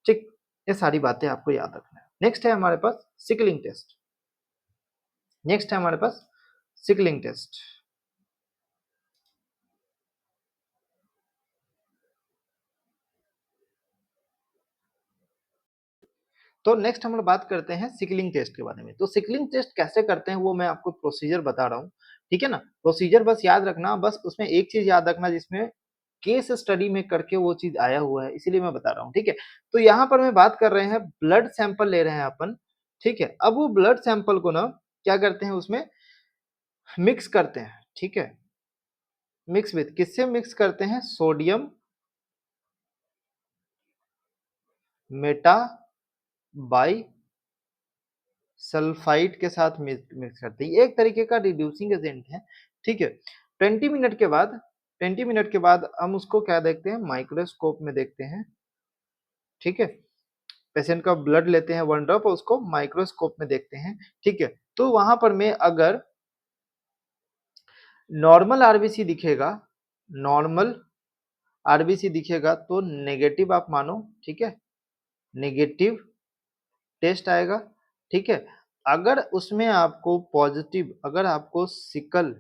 ठीक, ये सारी बातें आपको याद रखना है। नेक्स्ट है हमारे पास सिकलिंग टेस्ट। नेक्स्ट है हमारे पास सिकलिंग टेस्ट। तो नेक्स्ट हम लोग बात करते हैं सिकलिंग टेस्ट के बारे में। तो सिकलिंग टेस्ट कैसे करते हैं वो मैं आपको प्रोसीजर बता रहा हूँ, ठीक है ना? प्रोसीजर बस याद रखना, बस उसमें एक चीज़ याद रखना जिसमें केस स्टडी में करके वो चीज़ आया हुआ है, इसीलिए मैं बता रहा हूँ, ठीक है? तो यहाँ पर मैं बात कर रहे हैं ब्लड सैंपल ले रहे हैं अपन, ठीक है? अब वो ब्लड सैंपल को ना क्या करते हैं उसमें मिक्स करते हैं, ठीक है? मिक्स विथ किससे मिक्स करते हैं? सोडियम मेटाबाई सल्फाइड के साथ मिक्स करते हैं। ये एक तरीके का रिड्यूसिंग एजेंट है, ठीक है? 20 मिनट के बाद 20 मिनट के बाद हम उसको क्या देखते हैं? माइक्रोस्कोप में देखते हैं, ठीक है? पेशेंट का ब्लड लेते हैं 1 ड्रॉप और उसको माइक्रोस्कोप में देखते हैं, ठीक है? तो वहाँ पर में अगर नॉर्मल आरबीसी दिखेगा नॉर्मल आरबीसी दिखेगा तो नेगेटिव आप मानो, ठीक है? नेगेटिव टेस्ट आएगा, ठीक है? अगर उसमें आपको पॉजिटिव अगर आपको सिकल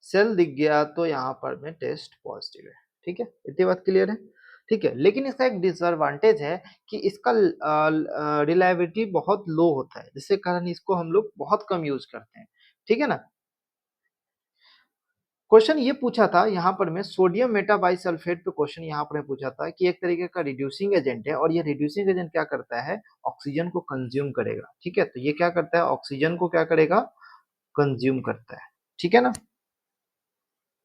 सेल दिख गया तो यहाँ पर में टेस्ट पॉजिटिव है, ठीक है? इतनी बात क्लियर है? ठीक है, लेकिन इसका एक डिसएडवांटेज है कि इसका रिलायबिलिटी बहुत लो होता है, जिसके कारण इसको हम लोग बहुत कम यूज़ करते हैं, ठीक है ना? क्वेश्चन ये पूछा था यहाँ पर मैं सोडियम मेटाबाइसल्फेट पे क्वेश्चन यहाँ पर पूछा था कि एक तरीके का रिड्यूसिंग एजेंट है और ये रिड्यूसिंग एजेंट क्या करता है? ऑक्सीजन को कंज्यूम करेगा, ठीक है? तो ये क्या करता है? ऑक्सीजन को क्या करेगा? कंज्यूम करता है, ठीक है ना?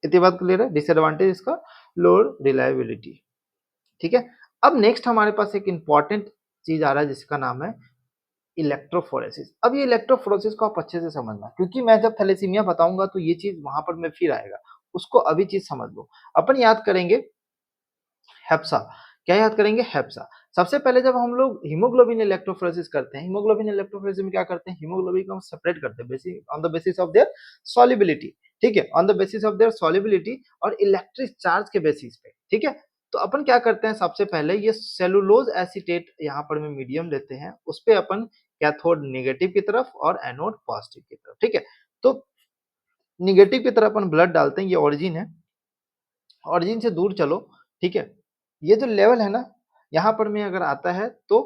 इतनी बात क्लियर है? डिसएडवांटेज इसका लोअर रिलायबिलिटी, ठीक है? अब नेक्स्ट हमारे पास एक इम्पोर्टेंट चीज़ आ रहा है जिसका नाम है इलेक्ट्रोफोरेसिस। अब ये इलेक्ट्रोफोरेसिस को आप अच्छे से समझना क्योंकि मैं जब थैलेसीमिया बताऊँगा तो ये चीज़ वहाँ पर में फिर आएगा। उसको अभी चीज़ समझ लो। अपन याद करेंगे हेप्सा। क्या याद करेंगे? हेप्सा। सबसे पहले जब हम लोग हीमोग्लोबिन इलेक्ट्रोफोरेसिस करते हैं, हीमोग्लोबिन इलेक्ट्रोफोरेसिस में क्या करते हैं? हीमोग्लोबिन को हम सेपरेट करते हैं on the basis of their solubility, ठीक है? On the basis of their solubility और इलेक्ट्रिक चार्ज के बेसिस पे, ठीक है? तो अपन क्या करते हैं सबसे पहले ये सेलुलोज एसीटेट यहाँ पर में मीडियम लेते हैं, उसपे अपन कैथोड नेगेटिव की तरफ और एनोड पॉजिटिव की तरफ, ठीक है? तो नेगेटिव की तरफ अपन ब्लड डालते हैं, ये ओरिजिन है। ओरिजिन से दूर चलो, ठीक है? ये जो लेवल है ना, यहाँ पर में अगर आता है तो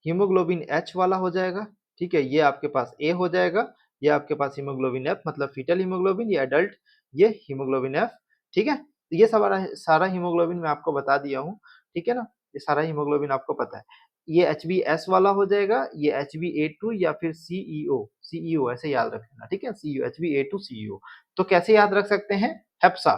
हीमोग्लोबिन H वाला हो जाएगा, ठीक है? ये आपके पास A हो जाएगा, ये आपके पास हीमोग्लोबिन F मतलब फीटल हीमोग्लोबिन, ये एडल्ट, ये हीमोग्लोबिन F, ठीक है? तो ये सारा हीमोग्लोबिन मैं आपको बता दिया हूँ, ठीक है ना? ये सारा हीमोग्लोबिन आपको पता है। ये HbS वाला हो जाएगा, ये HbA2 या फिर CEO ऐसे याद रख लेना, ठीक है? CEO HbA2 CEO तो कैसे याद रख सकते हैं? हेप्सा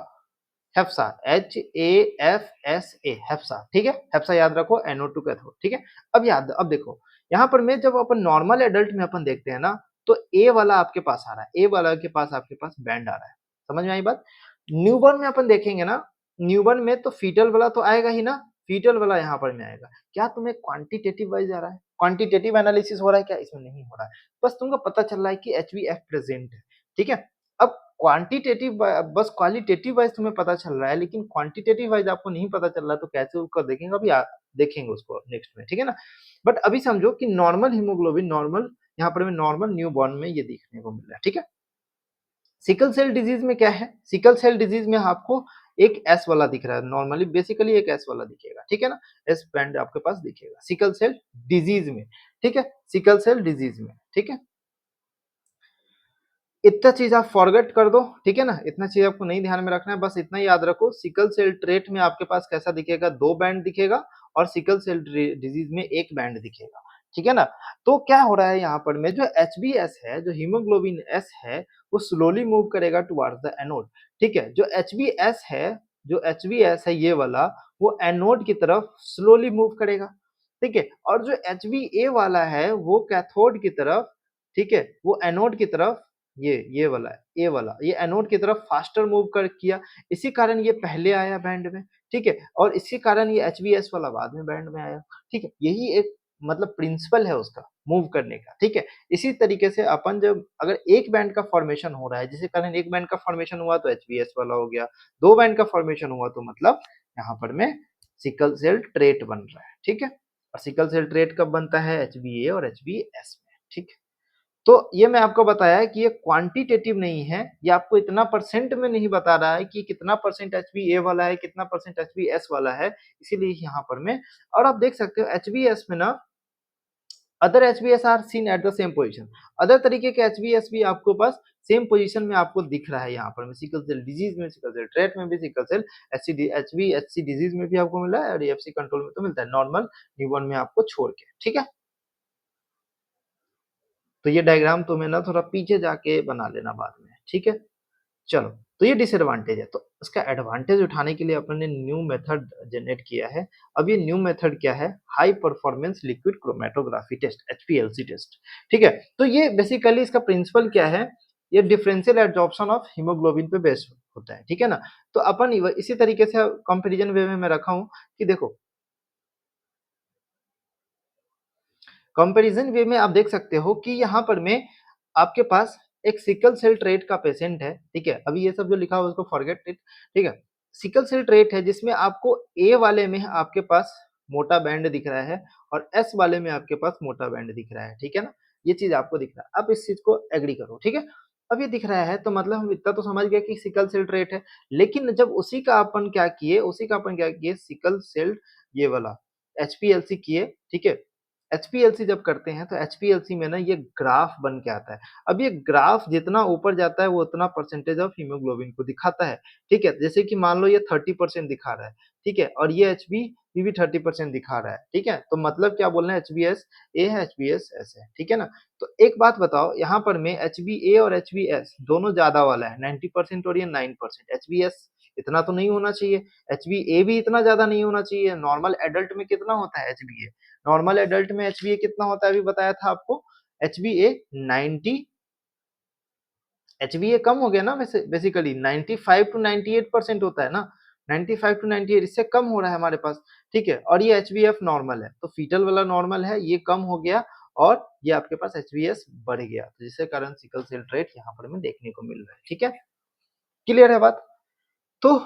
हेप्सा HAFSA हेप्सा, ठीक है? हेप्सा याद रखो NO2 कैथोड, ठीक है? अब देखो यहाँ पर में जब अपन नॉर्मल एडल्ट में अपन देखते हैं ना तो A वाला आपके पास आ रहा है, A वाला के पास आपके पास बैंड आ रहा है, समझ में आई बात? न्यूबॉर्न में अपन देखेंगे ना, न्यूबॉर्न में तो फीटल वाला तो आएगा ही ना, फीटल वाला यहाँ पर में आएगा। क्या तुम्हें क्वांटिटेटिव वाइज आ रहा है? क्वांटिटेटिव एनालिसिस हो रहा है क्या? इसमें नहीं हो रहा है। बस तुमको पता चल रहा है कि HbF प्रेजेंट है, ठीक है? अब क्वांटिटेटिव बस क्वालिटेटिव वाइज़ तुम्हें पता चल रहा है, लेकिन क्वांटिटेटिव वाइज़ आपको नहीं पता चल रहा है, तो कैसे उसको देखेंगे अभी देखेंगे उसको नेक्स्ट में, ठीक है ना? बट अभी समझो कि नॉर्मल हीमोग्लोबिन नॉर्मल यहाँ पर हमें नॉर्मल न्यूबॉर्न में ये देखने को मिल रहा है, ठीक है? सिकल सेल डिजीज़ में क्या है? सिकल सेल डिजीज़ में आपको एक एस वाला दिख रहा है, नॉर्मली बेसिकली एक एस वाला दिखेगा, ठीक है ना? एस बैंड आपके पास दिखेगा, सिकल सेल डिजीज़ में, ठीक है? सिकल सेल डिजीज़ में, ठीक है? इतना चीज़ आप फॉरगेट कर दो, ठीक है ना? इतना चीज़ आपको नहीं ध्यान में रखना है, बस इतना याद रखो सिकल सेल ट्रेट में आपके पास कैसा दिखेगा, 2 बैंड दिखेगा और सिकल सेल डिजीज़ में 1 बैंड दिखेगा, ठीक है ना? तो क्या हो रहा है यहाँ पर में जो एचबीएस है, जो हीमोग्लोबिन एस है, वो स्लोली मूव करेगा टुवर्ड्स द एनोड, ठीक है? जो एचबीएस है ये वाला, वो एनोड की तरफ स्लोली मूव करेगा, ठीक है? और जो एचबीए वाला है, वो कैथोड की तरफ, ठीक है? वो एनोड की तरफ ये वाला है, ए वाला, ये एनोड की तरफ फास्टर मूव कर किया, इसी कारण ये पहले आया बैंड में, ठीक है? और इसी कारण ये एचबीएस वाला बाद में बैंड में आया, ठीक है? यही एक मतलब प्रिंसिपल है उसका मूव करने का, ठीक है? इसी तरीके से अपन जब अगर एक बैंड का फॉर्मेशन हो रहा है, जिसके कारण एक बैंड का फॉर्मेशन हुआ तो एचबीएस वाला हो गया, 2 बैंड का फॉर्मेशन हुआ तो मतलब यहाँ पर में सिकल सेल ट्रेट बन रहा है, ठीक है? और सिकल सेल ट्रेट कब बनता है? एचबीए और एचबीएस में, ठीक है? तो ये मैं आपको बताया कि ये क्वांटिटेटिव नहीं है, ये आपको इतना परसेंट में नहीं बता रहा है कि कितना परसेंट एचबीए वाला है, कितना परसेंट एचबीएस वाला है, इसीलिए यहाँ पर मैं और आप देख सकते हो एचबीएस में ना other HBS are seen at the same position, other तरीके के एचबीएस भी आपको पास सेम पोजीशन में आपको दिख रहा है यहाँ पर में सिकल सेल डिजीज में, सिकल सेल ट्रेट में भी, सिकल सेल एचसी डिजीज में भी आपको मिला है और एफसी कंट्रोल में तो मिलता है नॉर्मल न्यूबॉर्न में आपको छोड़ के, ठीक है? तो ये डायग्राम तुम्हें ना थोड़ा पीछे जाके बना लेना बाद में, ठीक है? चलो, तो ये डिसएडवांटेज है। तो इसका एडवांटेज उठाने के लिए अपन ने न्यू मेथड जनरेट किया है। अब ये न्यू मेथड क्या है? High performance liquid chromatography test, HPLC test, ठीक है? तो ये बेसिकली इसका प्रिंसिपल क्या है? ये डिफरेंशियल एडसॉर्प्शन ऑफ हीमोग्लोबिन पे बेस्ड होता है, ठीक है ना? तो अपन इसी तरीके से कंपैरिजन वे में मैं रखा हूँ कि देखो कंपैरिजन वे में आप देख सकते हो कि यहाँ पर में आपके पास एक सिकल सेल ट्रेट का पेशेंट है, ठीक है? अभी ये सब जो लिखा हुआ है उसको फॉरगेट इट, ठीक है? सिकल सेल ट्रेट है जिसमें आपको ए वाले में आपके पास मोटा बैंड दिख रहा है और एस वाले में आपके पास मोटा बैंड दिख रहा है, ठीक है ना? ये चीज़ आपको दिख रहा है। अब इस चीज़ को एग्री करो, ठीक है? अब ये दिख रहा है तो मतलब हम इतना तो समझ गए कि सिकल सेल ट्रेट है, लेकिन जब उसी का अपन क्या किए सिकल सेल ये वाला एचपीएलसी किए, ठीक है? एचपीएलसी जब करते हैं तो एचपीएलसी में ना ये ग्राफ बन के आता है। अब ये ग्राफ जितना ऊपर जाता है वो उतना परसेंटेज ऑफ हीमोग्लोबिन को दिखाता है, ठीक है? जैसे कि मान लो ये 30% दिखा रहा है, ठीक है? और ये एचबी ये भी 30% दिखा रहा है, ठीक है? तो मतलब क्या बोल रहे हैं एचबीएस ए है, एचबीएस एस है, ठीक है ना? तो एक बात बताओ यहाँ पर में एचबीए और एचबीएस दोनों ज़्यादा वाला है 90% और ये 9%, एचबीएस इतना तो नहीं होना चाहिए, एचबीए भी इतना ज़्यादा नहीं होना चाहिए। नॉर्मल एडल्ट में कितना होता है एचबीए? नॉर्मल एडल्ट में एचबीए कितना होता है अभी बताया था आपको एचबीए 90, एचबीए कम हो गया ना वैसे बेसिकली 95 टू 98% होता है ना, 95 टू 98 इससे कम हो रहा है हमारे पास, ठीक है? और ये एचबीएफ नॉर्मल है, तो फीटल वाला नॉर्मल है, ये कम हो गया और ये आपके पास एचबीएस बढ़ गया, तो जिसके कारण सिकल सेल ट्रेट यहाँ पर हमें देखने को मिल रहा है, ठीक है? क्लियर है बात? तो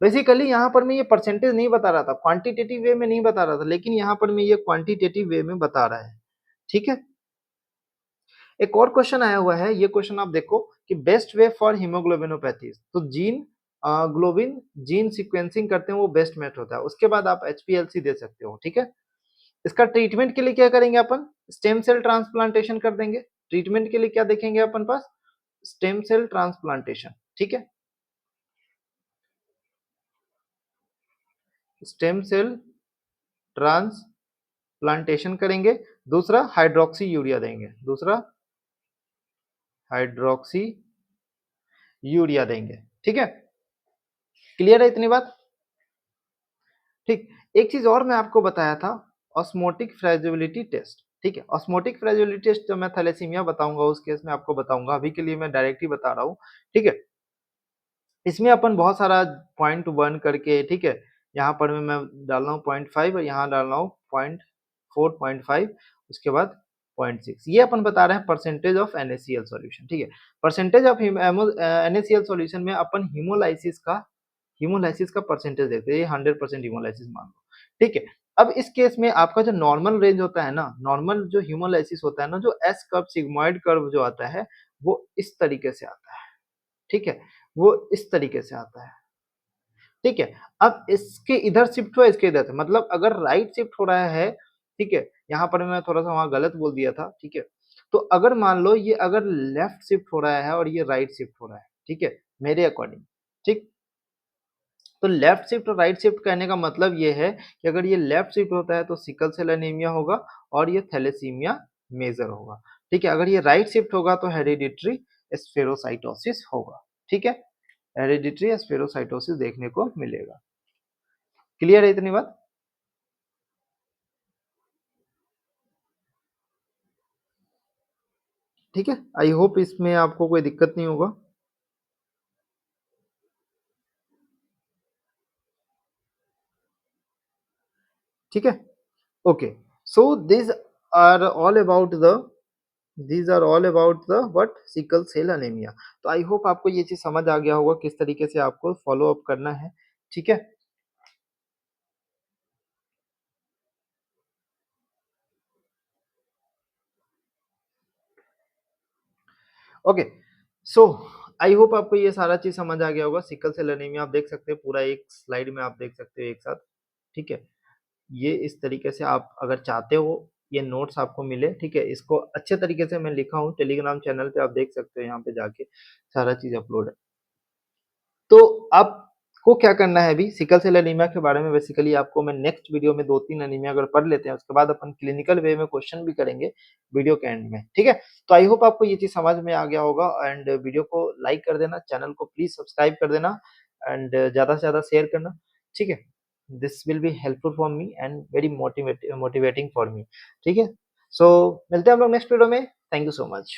बेसिकली यहाँ पर मैं ये परसेंटेज नहीं बता रहा था, क्वांटिटेटिव वे में नहीं बता रहा था, लेकिन यहाँ पर मैं ये क्वांटिटेटिव वे में बता रहा है, ठीक है? एक और क्वेश्चन आया हुआ है, ये क्वेश्चन आप देखो कि बेस्ट वे फॉर हीमोग्लोबिनोपैथीज, तो ग्लोबिन जीन सीक्वेंसिंग करते हैं वो बेस्ट मेथड होता है, उसके बाद आप एचपीएलसी दे सकते हो, ठीक है? इसका ट्रीटमेंट के लिए क्या करेंगे अपन? स्टेम सेल ट्रांसप्लांटेशन कर देंगे। ट्रीटमेंट के लिए क्या देखेंगे अपन पास? स्टेम सेल ट्रांसप्लांटेशन, ठीक है? स्टेम सेल ट्रांसप्लांटेशन करेंगे। दूसरा हाइड्रोक्सी यूरिया देंगे, दूसरा हाइड्रोक्सी यूरिया देंगे, ठीक है? क्लियर है इतनी बात? ठीक। एक चीज और मैं आपको बताया था ऑस्मोटिक फ्रेजिबिलिटी टेस्ट, ठीक है? ऑस्मोटिक फ्रेजिबिलिटी टेस्ट जब मैं थैलेसीमिया बताऊंगा उस केस में आपको बताऊंगा, अभी के लिए मैं डायरेक्ट ही बता रहा हूँ, ठीक है? इसमें अपन बहुत सारा पॉइंट वन करके, ठीक है? यहाँ पर मैं डाल रहा हूँ 0.5 और यहाँ डाल रहा हूँ 0.4 0.5 उसके बाद 0.6 ये अपन बता रहे हैं परसेंटेज ऑफ NaCl सॉल्यूशन, ठीक है। परसेंटेज ऑफ NaCl सॉल्यूशन में अपन हीमोलाइसिस का परसेंटेज देखते हैं, ये 100% हीमोलाइसिस मान लो, ठीक है। अब इस केस में आपका जो नॉर्मल रेंज होता है ना, नॉर्मल जो हीमोलाइसिस होता है ना, जो एस कर्व सिग्मॉइड कर्व जो आता है वो इस तरीके से आता है, ठीक है, वो इस तरीके से आता है, ठीक है। अब इसके इधर शिफ्ट हुआ, इसके इधर, मतलब अगर राइट शिफ्ट हो रहा है, ठीक है, यहाँ पर मैं थोड़ा सा वहां गलत बोल दिया था, ठीक है। तो अगर मान लो ये अगर लेफ्ट शिफ्ट हो रहा है और ये राइट शिफ्ट हो रहा है, ठीक है, मेरे अकॉर्डिंग, ठीक। तो लेफ्ट शिफ्ट और राइट शिफ्ट कहने का मतलब ये है कि अगर ये लेफ्ट शिफ्ट होता है तो सिकल सेल एनीमिया होगा और ये थैलेसीमिया मेजर होगा, ठीक है। अगर ये राइट शिफ्ट होगा तो हेरिडिटरी स्फेरोसाइटोसिस होगा, ठीक है। हेरिडिटरी स्फेरोसाइटोसिस देखने को मिलेगा। क्लियर है इतनी बात? ठीक है, आई होप इसमें आपको कोई दिक्कत नहीं होगा। ठीक है, okay. So are all about the these are all about the what sickle cell anaemia. तो आई होप आपको ये चीज समझ आ गया होगा किस तरीके से आपको फॉलो अप करना है, ठीक है। ओके, सो आई होप आपको ये सारा चीज समझ आ गया होगा। सिकल सेल एनीमिया आप देख सकते हैं, पूरा एक स्लाइड में आप देख सकते हो एक साथ, ठीक है। ये इस तरीके से आप अगर चाहते हो ये नोट्स आपको मिले, ठीक है, इसको अच्छे तरीके से मैं लिखा हूँ टेलीग्राम चैनल पे, आप देख सकते हो, यहाँ पे जाके सारा चीज अपलोड है। तो आपको क्या करना है अभी सिकल सेल एनीमिया के बारे में, बेसिकली आपको मैं नेक्स्ट वीडियो में 2-3 एनीमिया अगर पढ़ लेते हैं, उसके बाद अपन क्लिनिकल वे में क्वेश्चन भी करेंगे वीडियो के एंड में, ठीक है। तो आई होप आपको ये चीज समझ में आ गया होगा, एंड वीडियो को लाइक कर देना, चैनल को प्लीज सब्सक्राइब कर देना, एंड ज्यादा से ज्यादा शेयर करना, ठीक है। This will be helpful for me and very motivating for me, ठीक है। सो मिलते हैं हम लोग नेक्स्ट वीडियो में। Thank you so much.